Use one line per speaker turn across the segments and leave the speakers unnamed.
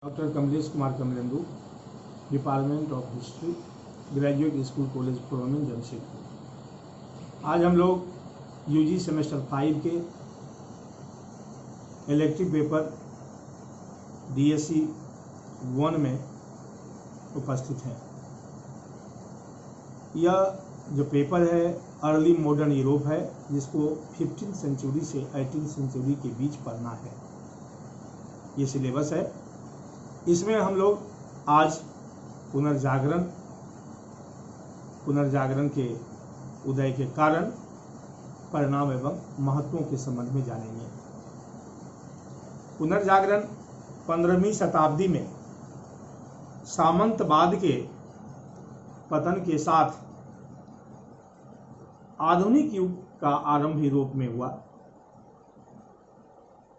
Doctor Kamlesh Kumar Kamlendu, department of history, graduate school college for men, Jamshedpur. आज हम लोग यूजी सेमेस्टर 5 के इलेक्टिव पेपर डीएससी 1 में उपस्थित हैं। यह जो पेपर है अर्ली मॉडर्न यूरोप है, जिसको 15वीं सेंचुरी से 18वीं सेंचुरी के बीच पढ़ना है। ये सिलेबस है। इसमें हम लोग आज पुनर्जागरण के उदय के कारण, परिणाम एवं महत्वों के संबंध में जानेंगे। पुनर्जागरण 15वीं शताब्दी में सामंतवाद के पतन के साथ आधुनिक युग का आरंभ यूरोप में हुआ।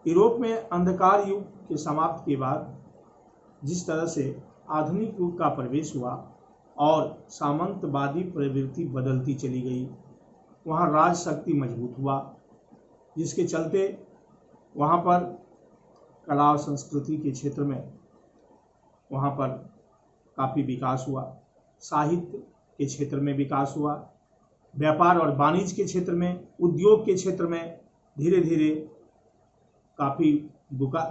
यूरोप में अंधकार युग के समाप्ति के बाद जिस तरह से आधुनिक युग का प्रवेश हुआ और सामंतवादी प्रवृत्ति बदलती चली गई, वहाँ राज शक्ति मजबूत हुआ, जिसके चलते वहाँ पर कला और संस्कृति के क्षेत्र में वहाँ पर काफ़ी विकास हुआ, साहित्य के क्षेत्र में विकास हुआ, व्यापार और वाणिज्य के क्षेत्र में, उद्योग के क्षेत्र में धीरे धीरे काफ़ी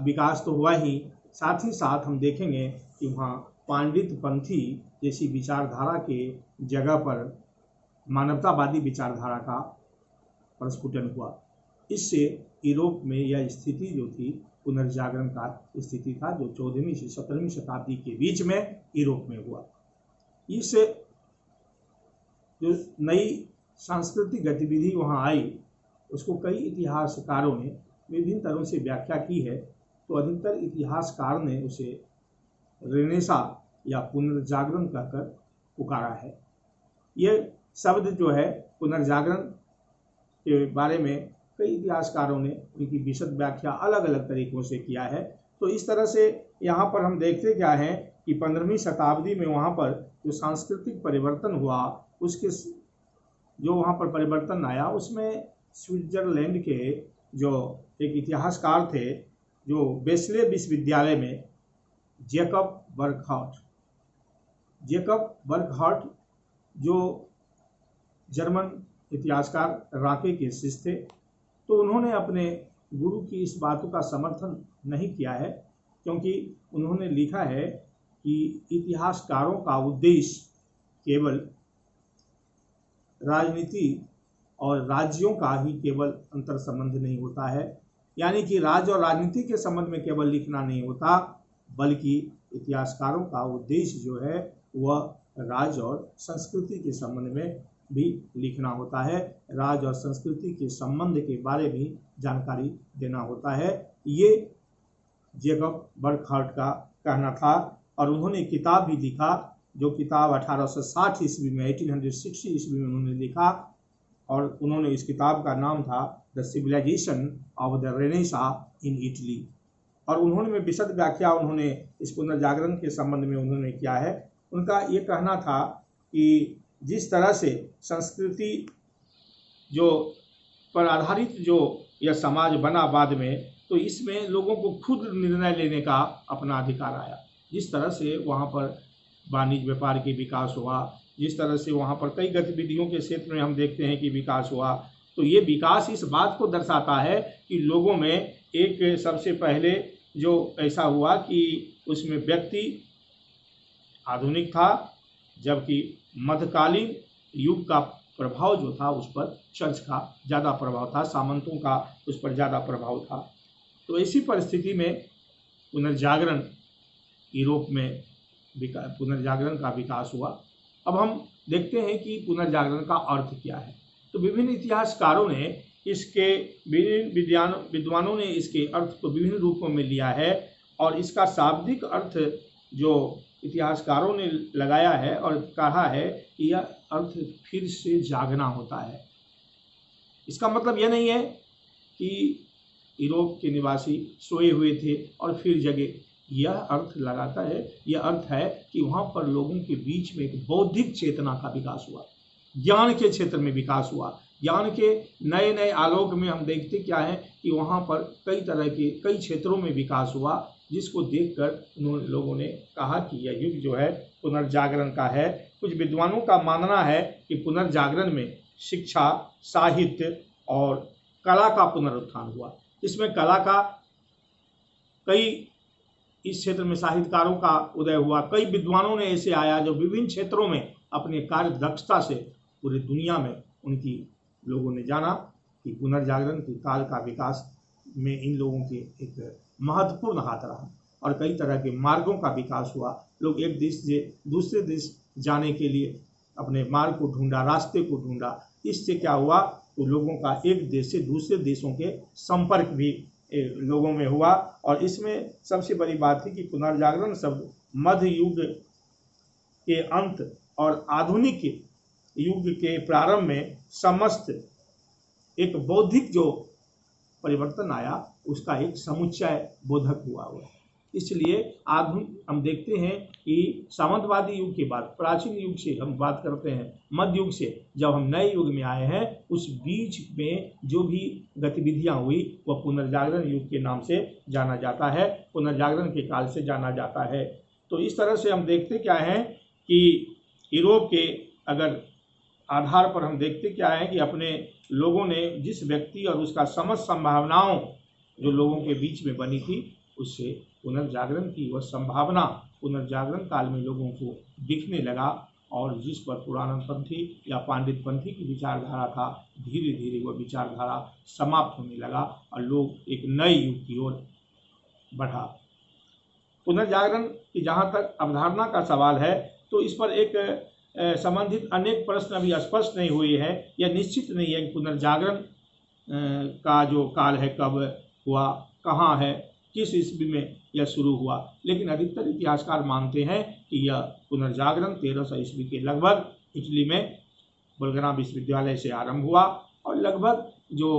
विकास तो हुआ ही, साथ ही साथ हम देखेंगे कि वहाँ पांडित पंथी जैसी विचारधारा के जगह पर मानवतावादी विचारधारा का प्रस्फुटन हुआ। इससे यूरोप में यह स्थिति जो थी, पुनर्जागरण का स्थिति था, जो 14वीं से 17वीं शताब्दी के बीच में यूरोप में हुआ। इससे जो नई सांस्कृतिक गतिविधि वहाँ आई, उसको कई इतिहासकारों ने विभिन्न तरह से व्याख्या की है। तो अधिकतर इतिहासकार ने उसे रेनेसा या पुनर्जागरण कहकर पुकारा है। ये शब्द जो है पुनर्जागरण के बारे में कई इतिहासकारों ने उनकी विशद व्याख्या अलग अलग तरीकों से किया है। तो इस तरह से यहाँ पर हम देखते क्या है कि 15वीं शताब्दी में वहाँ पर जो सांस्कृतिक परिवर्तन हुआ, उसके जो वहाँ पर परिवर्तन आया, उसमें स्विट्जरलैंड के जो एक इतिहासकार थे, जो बेस्ले विश्वविद्यालय में जेकब बर्कहार्ट जो जर्मन इतिहासकार राके के शिष्य थे, तो उन्होंने अपने गुरु की इस बातों का समर्थन नहीं किया है, क्योंकि उन्होंने लिखा है कि इतिहासकारों का उद्देश्य केवल राजनीति और राज्यों का ही केवल अंतर संबंध नहीं होता है, यानी कि राज्य और राजनीति के संबंध में केवल लिखना नहीं होता, बल्कि इतिहासकारों का उद्देश्य जो है वह राज्य और संस्कृति के संबंध में भी लिखना होता है, राज्य और संस्कृति के संबंध के बारे में जानकारी देना होता है। ये जेकब बर्कहार्ट का कहना था। और उन्होंने किताब भी लिखा, जो किताब 1860 ईस्वी में 1860 ईस्वी में उन्होंने लिखा, और उन्होंने इस किताब का नाम था the civilisation of the Renaissance in Italy. और उन्होंने विशद व्याख्या उन्होंने इस पुनर्जागरण के संबंध में उन्होंने किया है। उनका ये कहना था कि जिस तरह से संस्कृति जो पर आधारित जो यह समाज बना बाद में, तो इसमें लोगों को खुद निर्णय लेने का अपना अधिकार आया। जिस तरह से वहाँ पर वाणिज्य व्यापार के विकास हुआ, जिस तरह से वहाँ पर कई गतिविधियों के क्षेत्र में हम देखते हैं कि विकास हुआ, तो ये विकास इस बात को दर्शाता है कि लोगों में एक सबसे पहले जो ऐसा हुआ कि उसमें व्यक्ति आधुनिक था, जबकि मध्यकालीन युग का प्रभाव जो था उस पर चर्च का ज़्यादा प्रभाव था, सामंतों का उस पर ज़्यादा प्रभाव था। तो ऐसी परिस्थिति में पुनर्जागरण यूरोप में पुनर्जागरण का विकास हुआ। अब हम देखते हैं कि पुनर्जागरण का अर्थ क्या है। तो विभिन्न इतिहासकारों ने इसके, विभिन्न विद्वानों ने इसके अर्थ को विभिन्न रूपों में लिया है, और इसका शाब्दिक अर्थ जो इतिहासकारों ने लगाया है और कहा है कि यह अर्थ फिर से जागना होता है। इसका मतलब यह नहीं है कि यूरोप के निवासी सोए हुए थे और फिर जगे। यह अर्थ लगाता है, यह अर्थ है कि वहाँ पर लोगों के बीच में एक बौद्धिक चेतना का विकास हुआ, ज्ञान के क्षेत्र में विकास हुआ। ज्ञान के नए नए आलोक में हम देखते क्या है कि वहाँ पर कई तरह के कई क्षेत्रों में विकास हुआ, जिसको देखकर उन लोगों ने कहा कि यह युग जो है पुनर्जागरण का है। कुछ विद्वानों का मानना है कि पुनर्जागरण में शिक्षा, साहित्य और कला का पुनरुत्थान हुआ। इसमें कला का कई, इस क्षेत्र में साहित्यकारों का उदय हुआ। कई विद्वानों ने ऐसे आया जो विभिन्न क्षेत्रों में अपने कार्य दक्षता से पूरी दुनिया में उनकी लोगों ने जाना कि पुनर्जागरण के काल का विकास में इन लोगों के एक महत्वपूर्ण हाथ रहा और कई तरह के मार्गों का विकास हुआ। लोग एक देश से दूसरे देश जाने के लिए अपने मार्ग को ढूंढा, रास्ते को ढूंढा। इससे क्या हुआ तो लोगों का एक देश से दूसरे देशों के संपर्क भी लोगों में हुआ। और इसमें सबसे बड़ी बात थी कि पुनर्जागरण शब्द मध्य युग के अंत और आधुनिक युग के प्रारंभ में समस्त एक बौद्धिक जो परिवर्तन आया उसका एक समुच्चय बोधक हुआ। इसलिए आधुनिक हम देखते हैं कि सामंतवादी युग के बाद प्राचीन युग से हम बात करते हैं, मध्य युग से जब हम नए युग में आए हैं, उस बीच में जो भी गतिविधियां हुई वह पुनर्जागरण युग के नाम से जाना जाता है, पुनर्जागरण के काल से जाना जाता है। तो इस तरह से हम देखते क्या हैं कि यूरोप के अगर आधार पर हम देखते क्या है कि अपने लोगों ने जिस व्यक्ति और उसका समस्त संभावनाओं जो लोगों के बीच में बनी थी उससे पुनर्जागरण की वह संभावना पुनर्जागरण काल में लोगों को दिखने लगा। और जिस पर पुराणपंथी या पांडितपंथी की विचारधारा था, धीरे धीरे वह विचारधारा समाप्त होने लगा और लोग एक नए युग की ओर बढ़ा। पुनर्जागरण की जहाँ तक अवधारणा का सवाल है तो इस पर एक संबंधित अनेक प्रश्न अभी स्पष्ट नहीं हुए हैं। यह निश्चित नहीं है कि पुनर्जागरण का जो काल है कब हुआ, कहाँ है, किस ईस्वी में यह शुरू हुआ। लेकिन अधिकतर इतिहासकार मानते हैं कि यह पुनर्जागरण 1300 ईस्वी के लगभग इटली में बोल्गना विश्वविद्यालय से आरंभ हुआ और लगभग जो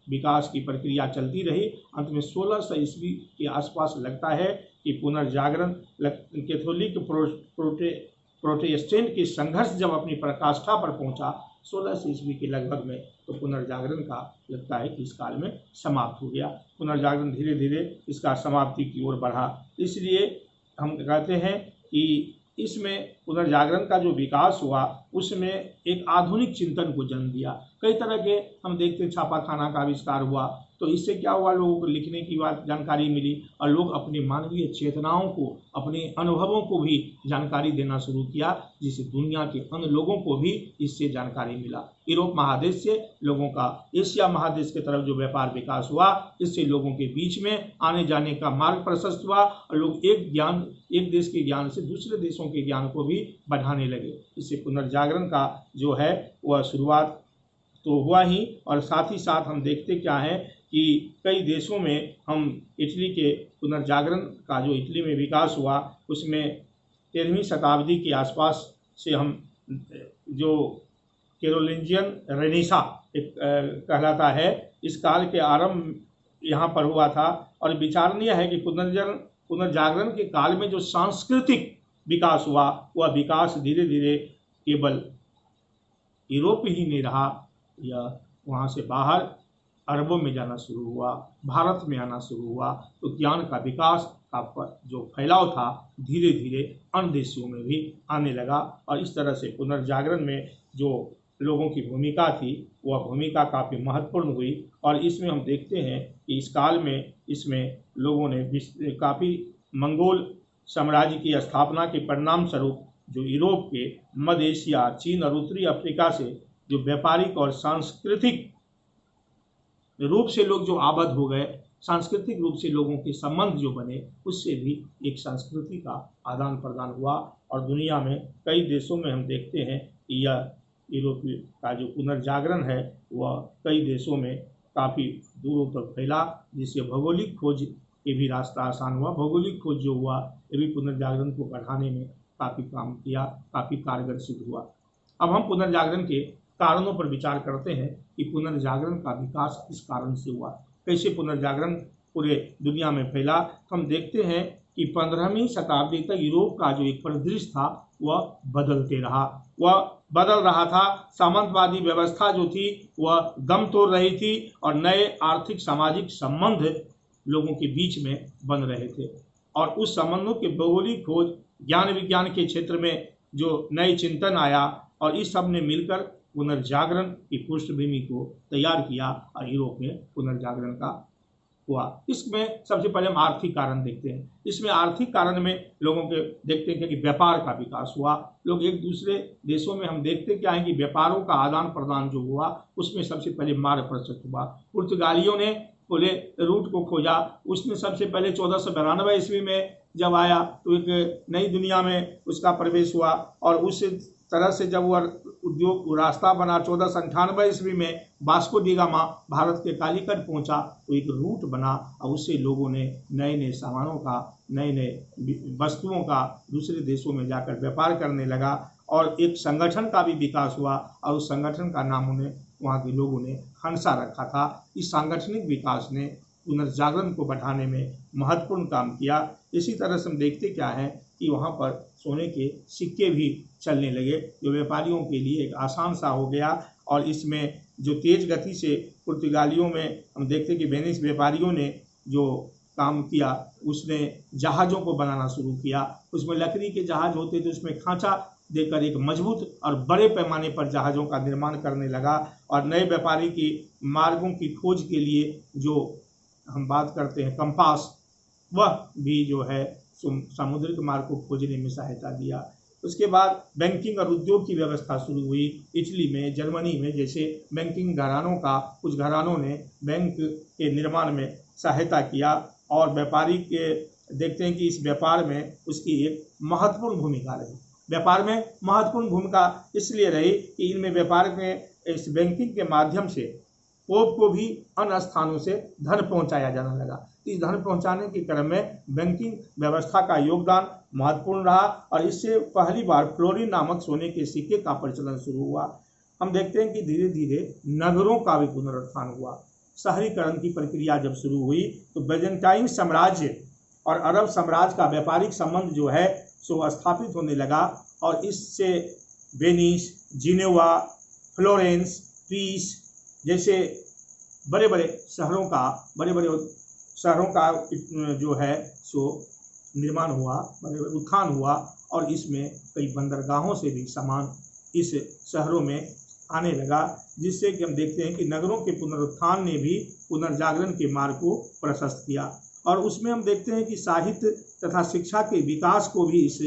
विकास की प्रक्रिया चलती रही, अंत में 1600 ईस्वी के आसपास लगता है कि पुनर्जागरण कैथोलिक प्रोटेस्टेंट के संघर्ष जब अपनी पराकाष्ठा पर पहुंचा 1600 ईस्वी के लगभग में, तो पुनर्जागरण का लगता है कि इस काल में समाप्त हो गया। पुनर्जागरण धीरे धीरे इसका समाप्ति की ओर बढ़ा। इसलिए हम कहते हैं कि इसमें पुनर्जागरण का जो विकास हुआ उसमें एक आधुनिक चिंतन को जन्म दिया। कई तरह के हम देखते छापाखाना का आविष्कार हुआ, तो इससे क्या हुआ, लोगों को लिखने की बात जानकारी मिली और लोग अपने मानवीय चेतनाओं को, अपने अनुभवों को भी जानकारी देना शुरू किया, जिससे दुनिया के अन्य लोगों को भी इससे जानकारी मिला। यूरोप महादेश से लोगों का एशिया महादेश की तरफ जो व्यापार विकास हुआ, इससे लोगों के बीच में आने जाने का मार्ग प्रशस्त हुआ और लोग एक देश के ज्ञान से दूसरे देशों के ज्ञान को भी बढ़ाने लगे। इससे पुनर्जागरण का जो है वह शुरुआत तो हुआ ही, और साथ ही साथ हम देखते क्या है कि कई देशों में हम इटली के पुनर्जागरण का जो इटली में विकास हुआ उसमें 13वीं शताब्दी के आसपास से हम जो कैरोलिंजियन रेनेसा कहलाता है, इस काल के आरंभ यहाँ पर हुआ था। और विचारणीय है कि पुनर्जागरण के काल में जो सांस्कृतिक विकास हुआ वह विकास धीरे धीरे केवल यूरोप ही नहीं रहा, यह वहाँ से बाहर अरबों में जाना शुरू हुआ, भारत में आना शुरू हुआ। तो ज्ञान का विकास का जो फैलाव था धीरे धीरे अन्य देशों में भी आने लगा और इस तरह से पुनर्जागरण में जो लोगों की भूमिका थी वह भूमिका काफ़ी महत्वपूर्ण हुई। और इसमें हम देखते हैं कि इस काल में इसमें लोगों ने काफ़ी मंगोल साम्राज्य की स्थापना के परिणाम स्वरूप जो यूरोप के, मध्य एशिया, चीन और उत्तरी अफ्रीका से जो व्यापारिक और सांस्कृतिक रूप से लोग जो आबद्ध हो गए, सांस्कृतिक रूप से लोगों के संबंध जो बने, उससे भी एक संस्कृति का आदान प्रदान हुआ। और दुनिया में कई देशों में हम देखते हैं कि यह यूरोप का जो पुनर्जागरण है वह कई देशों में काफ़ी दूरों तक फैला, जिससे भौगोलिक खोज के भी रास्ता आसान हुआ। भौगोलिक खोज जो हुआ ये भी पुनर्जागरण को बढ़ाने में काफ़ी काम किया, काफ़ी कारगर सिद्ध हुआ। अब हम पुनर्जागरण के कारणों पर विचार करते हैं कि पुनर्जागरण का विकास किस कारण से हुआ, कैसे पुनर्जागरण पूरे दुनिया में फैला। तो हम देखते हैं कि 15वीं शताब्दी तक यूरोप का जो एक परिदृश्य था वह बदल रहा था। सामंतवादी व्यवस्था जो थी वह दम तोड़ रही थी और नए आर्थिक सामाजिक संबंध लोगों के बीच में बन रहे थे। और उस संबंधों के भौगोलिक खोज, ज्ञान विज्ञान के क्षेत्र में जो नए चिंतन आया, और इस सब ने मिलकर पुनर्जागरण की पृष्ठभूमि को तैयार किया और यूरोप में पुनर्जागरण का हुआ। इसमें सबसे पहले हम आर्थिक कारण देखते हैं। इसमें आर्थिक कारण में लोगों के देखते हैं कि व्यापार का विकास हुआ। लोग एक दूसरे देशों में हम देखते क्या है कि व्यापारों का आदान प्रदान जो हुआ, उसमें सबसे पहले मार्ग प्रशस्त हुआ। पुर्तगालियों ने पूरे रूट को खोजा। उसने सबसे पहले 1492 ईस्वी में जब आया तो एक नई दुनिया में उसका प्रवेश हुआ, और उस तरह से जब वह उद्योग रास्ता बना 1498 ईस्वी में वास्को डी गामा भारत के कालीकट पहुंचा, तो एक रूट बना, और उससे लोगों ने नए नए सामानों का, नए नए वस्तुओं का दूसरे देशों में जाकर व्यापार करने लगा, और एक संगठन का भी विकास हुआ, और उस संगठन का नाम उन्हें वहाँ के लोगों ने हंसा रखा था। इस सांगठनिक विकास ने पुनर्जागरण को बढ़ाने में महत्वपूर्ण काम किया। इसी तरह से हम देखते क्या है कि वहाँ पर सोने के सिक्के भी चलने लगे, जो व्यापारियों के लिए एक आसान सा हो गया। और इसमें जो तेज गति से पुर्तगालियों में हम देखते कि वेनिस व्यापारियों ने जो काम किया, उसने जहाज़ों को बनाना शुरू किया। उसमें लकड़ी के जहाज़ होते थे, उसमें खांचा देकर एक मजबूत और बड़े पैमाने पर जहाज़ों का निर्माण करने लगा। और नए व्यापारी की मार्गों की खोज के लिए जो हम बात करते हैं कंपास, वह भी जो है सामुद्रिक मार्ग को खोजने में सहायता दिया। उसके बाद बैंकिंग और उद्योग की व्यवस्था शुरू हुई। इटली में, जर्मनी में जैसे बैंकिंग घरानों का, कुछ घरानों ने बैंक के निर्माण में सहायता किया, और व्यापारी के देखते हैं कि इस व्यापार में उसकी एक महत्वपूर्ण भूमिका रही। व्यापार में महत्वपूर्ण भूमिका इसलिए रही कि इनमें व्यापार में इस बैंकिंग के माध्यम से पोप को भी अन्य स्थानों से धन पहुंचाया जाने लगा। इस धन पहुंचाने के क्रम में बैंकिंग व्यवस्था का योगदान महत्वपूर्ण रहा, और इससे पहली बार फ्लोरिन नामक सोने के सिक्के का प्रचलन शुरू हुआ। हम देखते हैं कि धीरे धीरे नगरों का भी पुनरुत्थान हुआ। शहरीकरण की प्रक्रिया जब शुरू हुई तो बैजेंटाइन साम्राज्य और अरब साम्राज्य का व्यापारिक संबंध जो है सो स्थापित होने लगा, और इससे वेनिस, जिनेवा, फ्लोरेंस, पीस जैसे बड़े बड़े शहरों का जो है सो निर्माण हुआ, बड़े बड़े उत्थान हुआ, और इसमें कई बंदरगाहों से भी सामान इस शहरों में आने लगा, जिससे कि हम देखते हैं कि नगरों के पुनरुत्थान ने भी पुनर्जागरण के मार्ग को प्रशस्त किया। और उसमें हम देखते हैं कि साहित्य तथा शिक्षा के विकास को भी इस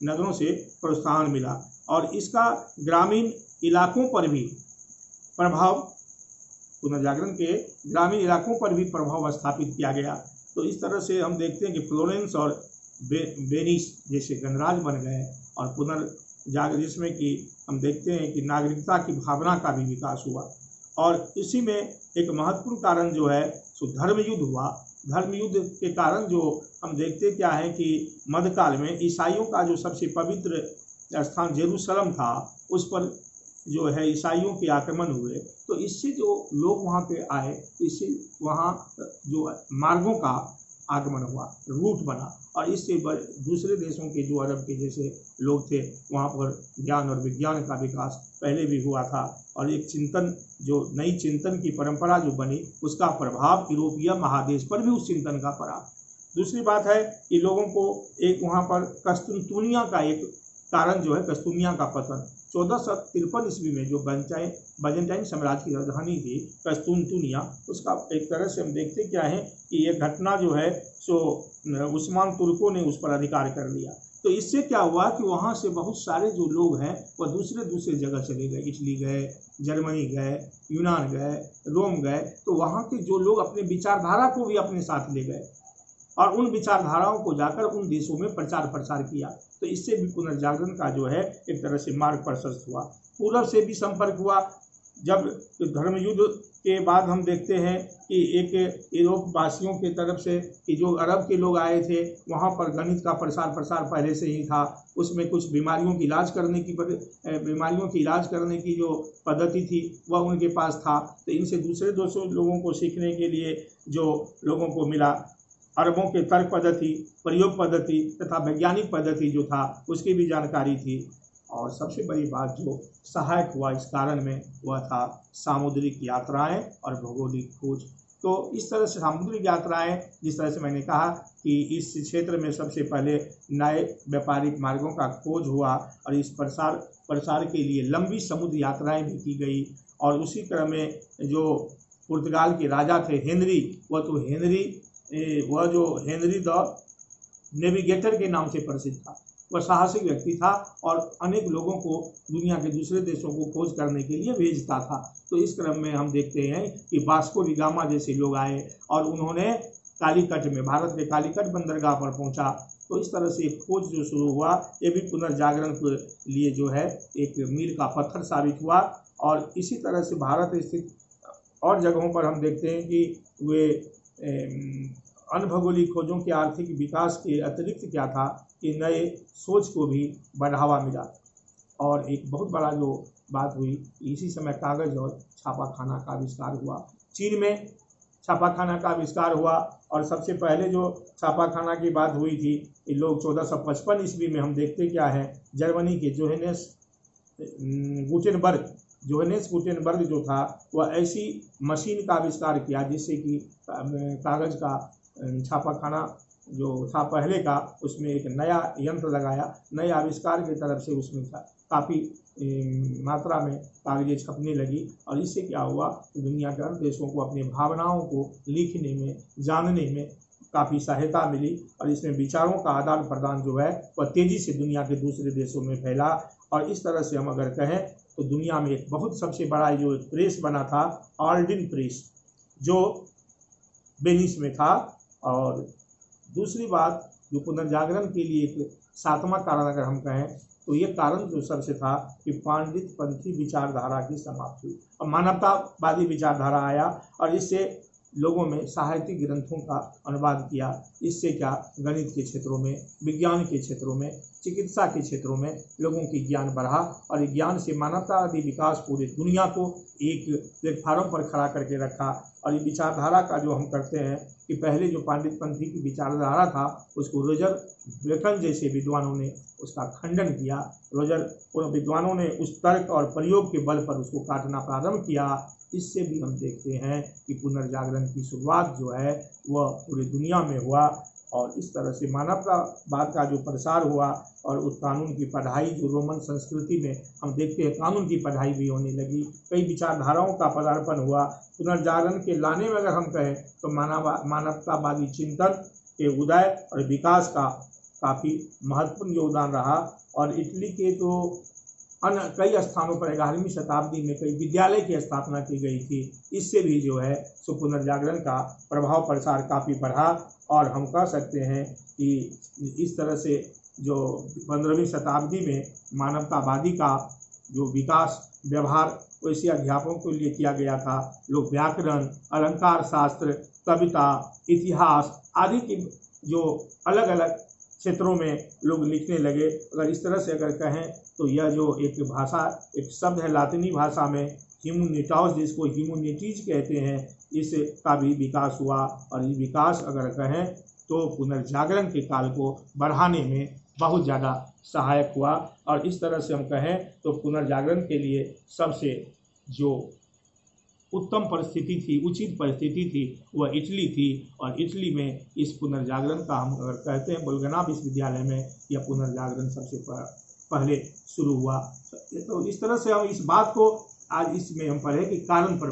नगरों से प्रोत्साहन मिला, और इसका ग्रामीण इलाकों पर भी प्रभाव, पुनर्जागरण के ग्रामीण इलाकों पर भी प्रभाव स्थापित किया गया। तो इस तरह से हम देखते हैं कि फ्लोरेंस और वेनिस जैसे गणराज्य बन गए, और पुनर्जागरण जिसमें कि हम देखते हैं कि नागरिकता की भावना का भी विकास हुआ। और इसी में एक महत्वपूर्ण कारण जो है सो धर्मयुद्ध हुआ। धर्मयुद्ध के कारण जो हम देखते क्या है कि मध्यकाल में ईसाइयों का जो सबसे पवित्र स्थान जेरूशलम था, उस पर जो है ईसाइयों के आक्रमण हुए, तो इससे जो लोग वहाँ पे आए, तो इससे वहाँ जो मार्गों का आगमन हुआ, रूट बना, और इससे दूसरे देशों के जो अरब के जैसे लोग थे वहाँ पर ज्ञान और विज्ञान का विकास पहले भी हुआ था, और एक चिंतन, जो नई चिंतन की परंपरा जो बनी, उसका प्रभाव यूरोपीय महादेश पर भी उस चिंतन का पड़ा। दूसरी बात है कि लोगों को एक वहाँ पर कस्तुनतुनिया का एक कारण जो है कस्तूनिया का पतन 1453 ईस्वी में जो बैजेंटाइन साम्राज्य की राजधानी थी कस्तूनतुनिया, उसका एक तरह से हम देखते क्या है कि ये घटना जो है सो उस्मान तुर्कों ने उस पर अधिकार कर लिया। तो इससे क्या हुआ कि वहाँ से बहुत सारे जो लोग हैं वह दूसरे जगह चले गए, इटली गए, जर्मनी गए, यूनान गए, रोम गए। तो वहाँ के जो लोग अपने विचारधारा को भी अपने साथ ले गए और उन विचारधाराओं को जाकर उन देशों में प्रचार प्रसार किया। तो इससे भी पुनर्जागरण का जो है एक तरह से मार्ग प्रशस्त हुआ। पूर्व से भी संपर्क हुआ। जब धर्मयुद्ध के बाद हम देखते हैं कि एक यूरोप वासियों की तरफ से कि जो अरब के लोग आए थे वहाँ पर गणित का प्रसार पहले से ही था। उसमें कुछ बीमारियों की इलाज करने की जो पद्धति थी वह उनके पास था। तो इनसे दूसरे लोगों को सीखने के लिए जो लोगों को मिला, अरबों के तर्क पद्धति, प्रयोग पद्धति तथा वैज्ञानिक पद्धति जो था उसकी भी जानकारी थी। और सबसे बड़ी बात जो सहायक हुआ इस कारण में वह था सामुद्रिक यात्राएं और भौगोलिक खोज। तो इस तरह से सामुद्रिक यात्राएं, जिस तरह से मैंने कहा कि इस क्षेत्र में सबसे पहले नए व्यापारिक मार्गों का खोज हुआ और इस प्रसार के लिए लंबी समुद्र यात्राएं भी की गई। और उसी क्रम में जो पुर्तगाल के राजा थे हेनरी, वह जो हेनरी द नेविगेटर के नाम से प्रसिद्ध था। वह साहसिक व्यक्ति था और अनेक लोगों को दुनिया के दूसरे देशों को खोज करने के लिए भेजता था। तो इस क्रम में हम देखते हैं कि वास्को डी गामा जैसे लोग आए और उन्होंने कालीकट में, भारत के कालीकट बंदरगाह पर पहुंचा। तो इस तरह से खोज जो शुरू हुआ, ये भी पुनर्जागरण के लिए जो है एक मील का पत्थर साबित हुआ। और इसी तरह से भारत स्थित और जगहों पर हम देखते हैं कि वे अनभौगोलिक खोजों के आर्थिक विकास के अतिरिक्त क्या था कि नए सोच को भी बढ़ावा मिला। और एक बहुत बड़ा जो बात हुई, इसी समय कागज और छापाखाना का आविष्कार हुआ। चीन में छापाखाना का आविष्कार हुआ और सबसे पहले जो छापाखाना की बात हुई थी, ये लोग 1455 ईस्वी में हम देखते क्या है, जर्मनी के जोहेनेस गुटेनबर्ग जो था, वह ऐसी मशीन का आविष्कार किया जिससे कि कागज का छापाखाना जो था पहले का, उसमें एक नया यंत्र लगाया। नए आविष्कार की तरफ से उसमें काफ़ी मात्रा में कागजें छपने लगी और इससे क्या हुआ, दुनिया के अन्य देशों को अपनी भावनाओं को लिखने में, जानने में काफ़ी सहायता मिली। और इसमें विचारों का आदान प्रदान जो है वह तेज़ी से दुनिया के दूसरे देशों में फैला। और इस तरह से हम अगर कहें तो दुनिया में एक बहुत सबसे बड़ा जो प्रेस बना था, ऑल्डिन प्रेस, जो वेनिस में था। और दूसरी बात जो पुनर्जागरण के लिए एक सातवां कारण अगर हम कहें तो ये कारण जो सबसे था कि पांडितपंथी विचारधारा की समाप्ति हुई और मानवतावादी विचारधारा आया और इससे लोगों में साहित्यिक ग्रंथों का अनुवाद किया। इससे क्या, गणित के क्षेत्रों में, विज्ञान के क्षेत्रों में, चिकित्सा के क्षेत्रों में लोगों की ज्ञान बढ़ा और ज्ञान से मानवतावादी विकास पूरी दुनिया को एक प्लेटफार्म पर खड़ा करके रखा। और ये विचारधारा का जो हम करते हैं कि पहले जो पांडितपंथी की विचारधारा था उसको रोजर बेकन जैसे विद्वानों ने उसका खंडन किया। विद्वानों ने उस तर्क और प्रयोग के बल पर उसको काटना प्रारंभ किया। इससे भी हम देखते हैं कि पुनर्जागरण की शुरुआत जो है वह पूरी दुनिया में हुआ और इस तरह से मानवतावाद का जो प्रसार हुआ। और उस कानून की पढ़ाई जो रोमन संस्कृति में हम देखते हैं, कानून की पढ़ाई भी होने लगी, कई विचारधाराओं का पदार्पण हुआ। पुनर्जागरण के लाने में अगर हम कहें तो मानवतावादी चिंतन के उदय और विकास का काफ़ी महत्वपूर्ण योगदान रहा। और इटली के तो अन्य कई स्थानों पर 11वीं शताब्दी में कई विद्यालय की स्थापना की गई थी। इससे भी जो है सो पुनर्जागरण का प्रभाव प्रसार काफ़ी बढ़ा। और हम कह सकते हैं कि इस तरह से जो 15वीं शताब्दी में मानवतावादी का जो विकास व्यवहार वैसे अध्यापकों के लिए किया गया था। लोग व्याकरण, अलंकार शास्त्र, कविता, इतिहास आदि की जो अलग अलग क्षेत्रों में लोग लिखने लगे। अगर इस तरह से अगर कहें तो यह जो एक भाषा, एक शब्द है लातिनी भाषा में ह्यूमनिटास, जिसको ह्यूमनिटीज कहते हैं, इसका भी विकास हुआ। और ये विकास अगर कहें तो पुनर्जागरण के काल को बढ़ाने में बहुत ज़्यादा सहायक हुआ। और इस तरह से हम कहें तो पुनर्जागरण के लिए सबसे जो उत्तम परिस्थिति थी, उचित परिस्थिति थी, वह इटली थी। और इटली में इस पुनर्जागरण का हम अगर कहते हैं बोल्गना विश्वविद्यालय में यह पुनर्जागरण सबसे पहले शुरू हुआ। तो इस तरह से हम इस बात को आज इसमें हम पढ़े कि कारण पर